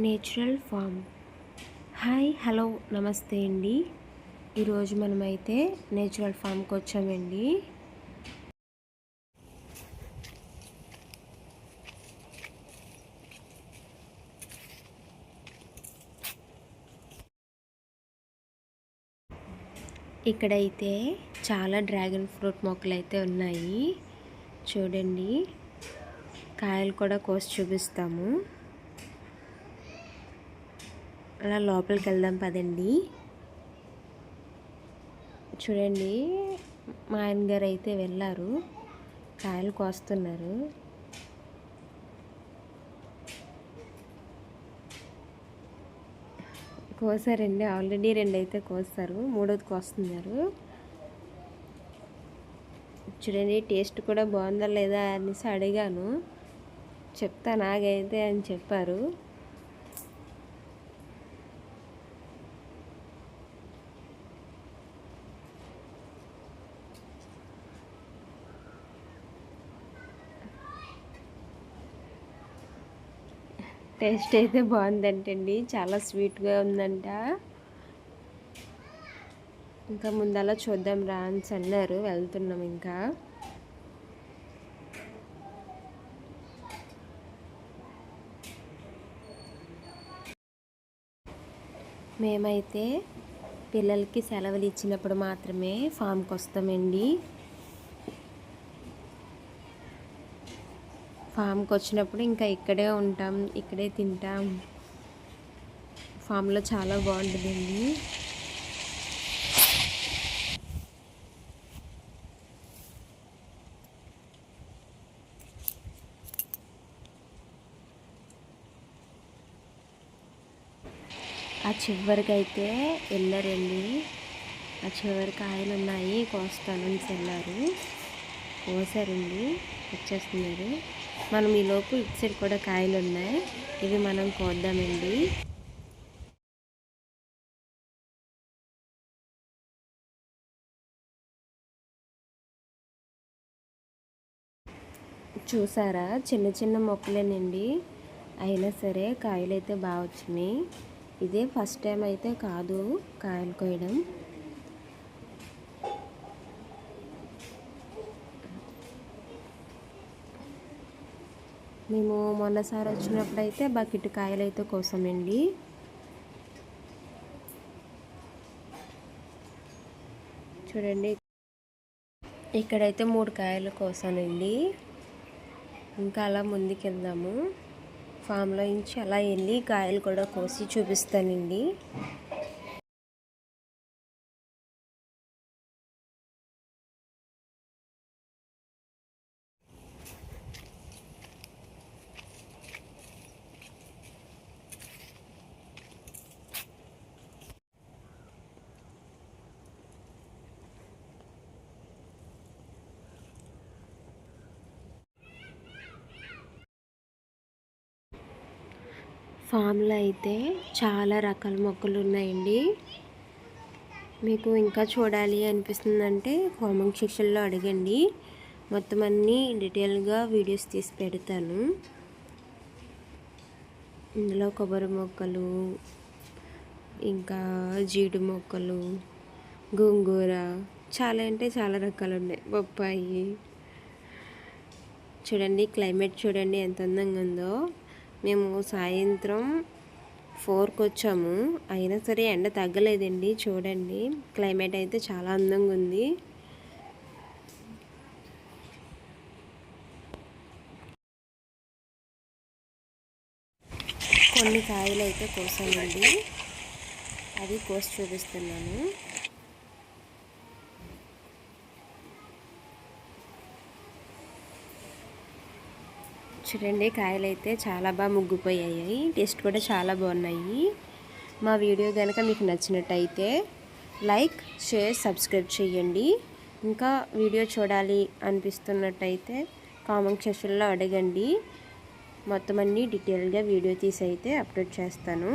Natural form. Hi, hello, నమస్తే అండి. ఈరోజు మనమైతే నేచురల్ ఫామ్కి వచ్చామండి. ఇక్కడైతే చాలా డ్రాగన్ ఫ్రూట్ మొక్కలు అయితే ఉన్నాయి. చూడండి, కాయలు కూడా కోసి చూపిస్తాము. అలా లోపలికి వెళ్దాం పదండి. చూడండి, మా ఆయన గారు అయితే వెళ్ళారు, కాయలు కోస్తున్నారు. కోసారండి, ఆల్రెడీ 2 అయితే కోస్తారు, 3వది కోస్తున్నారు. చూడండి, టేస్ట్ కూడా బాగుందా లేదా అనేసి అడిగాను. చెప్తా నాగైతే అని చెప్పారు. టేస్ట్ అయితే బాగుందంటండి, చాలా స్వీట్గా ఉందంట. ఇంకా ముందలా చూద్దాం రా అని అన్నారు. వెళ్తున్నాం. ఇంకా మేమైతే పిల్లలకి సెలవులు ఇచ్చినప్పుడు మాత్రమే ఫామ్కి వస్తామండి. ఫామ్కి వచ్చినప్పుడు ఇంకా ఇక్కడే ఉంటాం, ఇక్కడే తింటాం. ఫామ్లో చాలా బాగుంటుందండి. ఆ చివరికి అయితే వెళ్ళారండి. ఆ చివరి కాయలు ఉన్నాయి, కోస్తానని వెళ్ళారు. కోసారండి, వచ్చేస్తున్నారు. మనం ఈలోపు ఇటు సైడ్ కూడా కాయలు ఉన్నాయి, ఇవి మనం కోద్దామండి. చూసారా, చిన్న చిన్న మొక్కలేనండి, అయినా సరే కాయలు అయితే బాగా వచ్చినాయి. ఇదే ఫస్ట్ టైం అయితే కాదు కాయలు కోయడం. మేము మొన్నసారి వచ్చినప్పుడు అయితే బకెట్ కాయలు అయితే కోసామండి. చూడండి, ఇక్కడైతే 3 కాయలు కోసానండి. ఇంకా అలా ముందుకు వెళ్దాము. ఫామ్లో నుంచి అలా వెళ్ళి కాయలు కూడా కోసి చూపిస్తానండి. ఫామ్లో అయితే చాలా రకాల మొక్కలు ఉన్నాయండి. మీకు ఇంకా చూడాలి అనిపిస్తుందంటే కామెంట్ సెక్షన్లో అడగండి, మొత్తం అన్నీ డీటెయిల్గా వీడియోస్ తీసి పెడతాను. ఇందులో కొబ్బరి మొక్కలు, ఇంకా జీడి మొక్కలు, గోంగూర, చాలా అంటే చాలా రకాలు ఉన్నాయి. బొప్పాయి. చూడండి, క్లైమేట్ చూడండి ఎంత అందంగా ఉందో. మేము సాయంత్రం 4కి వచ్చాము, అయినా సరే ఎండ తగ్గలేదండి. చూడండి, క్లైమేట్ అయితే చాలా అందంగా ఉంది. కొన్ని కాయలు అయితే కోసానండి, అది కోసి చూపిస్తున్నాను. చూడండి, కాయలు అయితే చాలా బాగా ముగ్గిపోయాయి, టేస్ట్ కూడా చాలా బాగున్నాయి. మా వీడియో కనుక మీకు నచ్చినట్టయితే లైక్, షేర్, సబ్స్క్రైబ్ చేయండి. ఇంకా వీడియో చూడాలి అనిపిస్తున్నట్టయితే కామెంట్ సెక్షన్లో అడగండి, మొత్తం అన్నీ డీటెయిల్గా వీడియో తీసి అయితే అప్లోడ్ చేస్తాను.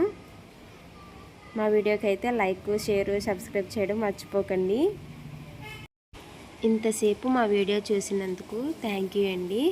మా వీడియోకి అయితే లైక్, షేర్, సబ్స్క్రైబ్ చేయడం మర్చిపోకండి. ఇంతసేపు మా వీడియో చూసినందుకు థ్యాంక్ యూ అండి.